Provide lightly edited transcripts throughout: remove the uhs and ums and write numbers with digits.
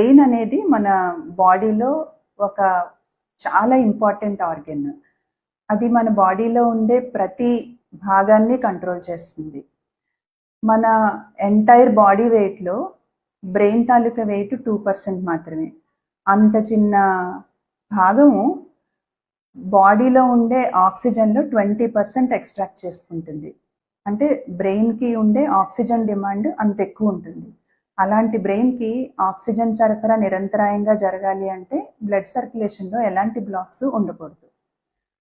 Brain అనేది మన బాడీలో ఒక చాలా ఇంపార్టెంట్ ఆర్గన్. అది మన బాడీలో ఉండే ప్రతి భాగాన్ని కంట్రోల్ చేస్తుంది. మన ఎంటైర్ బాడీ వెయిట్లో బ్రెయిన్ తాలూకా వెయిట్ 2% మాత్రమే. అంత చిన్న భాగము బాడీలో ఉండే ఆక్సిజన్లో 20% ఎక్స్ట్రాక్ట్ చేసుకుంటుంది. అంటే బ్రెయిన్కి ఉండే ఆక్సిజన్ డిమాండ్ అంత ఎక్కువ ఉంటుంది. అలాంటి బ్రెయిన్కి ఆక్సిజన్ సరఫరా నిరంతరాయంగా జరగాలి అంటే బ్లడ్ సర్క్యులేషన్లో ఎలాంటి బ్లాక్స్ ఉండకూడదు.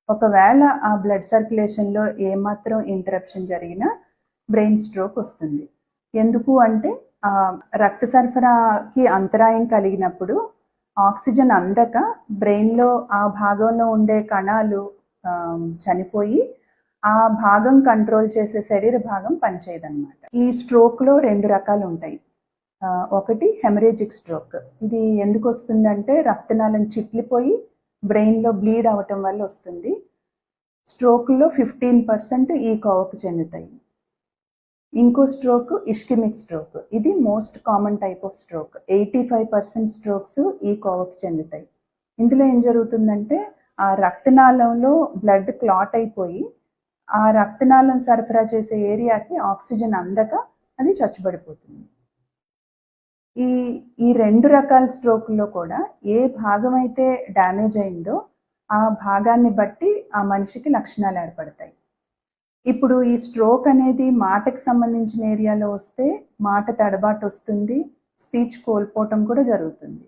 ఒకవేళ ఆ బ్లడ్ సర్క్యులేషన్లో ఏమాత్రం ఇంటరప్షన్ జరిగినా బ్రెయిన్ స్ట్రోక్ వస్తుంది. ఎందుకు అంటే రక్త సరఫరాకి అంతరాయం కలిగినప్పుడు ఆక్సిజన్ అందక బ్రెయిన్లో ఆ భాగంలో ఉండే కణాలు చనిపోయి ఆ భాగం కంట్రోల్ చేసే శరీర భాగం పనిచేయదన్నమాట. ఈ స్ట్రోక్లో 2 రకాలు ఉంటాయి. ఒకటి హెమరేజిక్ స్ట్రోక్. ఇది ఎందుకు వస్తుందంటే రక్తనాళం చిట్లిపోయి బ్రెయిన్లో బ్లీడ్ అవటం వల్ల వస్తుంది. స్ట్రోక్లో 15% ఈ కోవకు చెందుతాయి. ఇంకో స్ట్రోక్ ఇష్కెమిక్ స్ట్రోక్. ఇది most common type of stroke. 85% strokes ఈ కోవకు చెందుతాయి. ఇందులో ఏం జరుగుతుందంటే ఆ రక్తనాళంలో బ్లడ్ క్లాట్ అయిపోయి ఆ రక్తనాళం సరఫరా చేసే ఏరియాకి ఆక్సిజన్ అందక అది చచ్చుబడిపోతుంది. ఈ 2 రకాల స్ట్రోక్లో కూడా ఏ భాగం అయితే డ్యామేజ్ అయిందో ఆ భాగాన్ని బట్టి ఆ మనిషికి లక్షణాలు ఏర్పడతాయి. ఇప్పుడు ఈ స్ట్రోక్ అనేది మాటకి సంబంధించిన ఏరియాలో వస్తే మాట తడబాటు వస్తుంది, స్పీచ్ కోల్పోవటం కూడా జరుగుతుంది.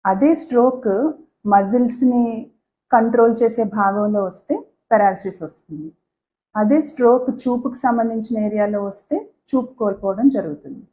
అదే స్ట్రోక్ మజిల్స్ని కంట్రోల్ చేసే భాగంలో వస్తే పెరాలసిస్ వస్తుంది. అదే స్ట్రోక్ చూపుకు సంబంధించిన ఏరియాలో వస్తే చూపు కోల్పోవడం జరుగుతుంది.